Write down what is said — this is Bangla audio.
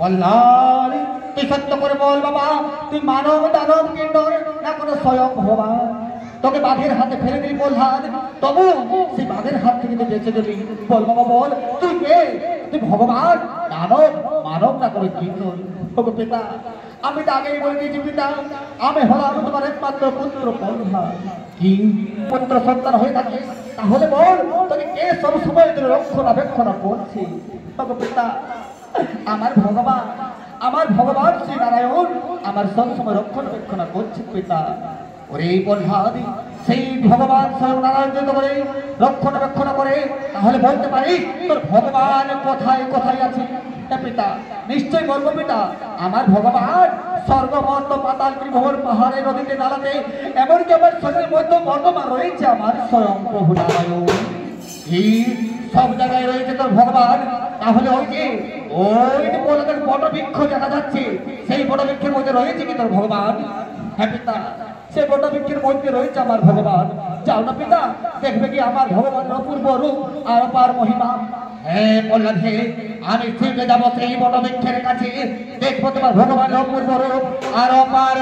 প্রহ্লাদ তুই সত্য করে বল বাবা, তুই মানব দানব কিন্নর না কোনো স্বয়ং ভগবান? তোকে বাঘের হাতে ফেলে দিলি প্রহ্লাদ, তবু সেই বাঘের হাত থেকে তুই বেঁচে গেলি। বল বাবা বল, তুই কে? তুই ভগবান, দানব, মানব না করে কিন্নর? ওগো পিতা, আমি তো আগেই বলে দিয়েছি পিতা, আমি হলাম তোমার একমাত্র পুত্র প্রহ্লাদ। কি পুত্র সন্তান হয়ে থাকে তাহলে বল, তোকে কে সব সময় তোর রক্ষণাবেক্ষণ করছে? ওগো পিতা, আমার ভগবান, আমার ভগবান শ্রী নারায়ণ আমার সবসময় রক্ষণাবেক্ষণ করছে পিতা। ওরে প্রহ্লাদ, সেই ভগবান স্বয়ং নারায়ণ যদি করে রক্ষণাবেক্ষণ করে তাহলে বলতে পারি তোর ভগবান কোথায় কোথায় আছে? পিতা নিশ্চয় বলবো পিতা, আমার ভগবান স্বর্গমর্ত পাতাল ত্রিভুবন পাহাড়ে নদীতে নালাতে এমনকি আমার শরীরের মধ্যে বর্তমান রয়েছে আমার স্বয়ং প্রভু নারায়ণ। এই সব জায়গায় রয়েছে তোর ভগবান। তাহলে ওই যে ওই বটবৃক্ষ দেখা যাচ্ছে, সেই বটবৃক্ষের মধ্যে রয়েছে কি তোর ভগবান? হ্যাঁ পিতা, সেই বটবৃক্ষের মধ্যে রয়েছে আমার ভগবান। যাও না পিতা, দেখবে কি আমার ভগবানের অপূর্ব রূপ আর অপার মহিমা। হ্যাঁ প্রহ্লাদ, আমি ছুটে যাবো সেই বটবৃক্ষের কাছে, দেখবো তোমার ভগবানের অপূর্ব রূপ আর অপার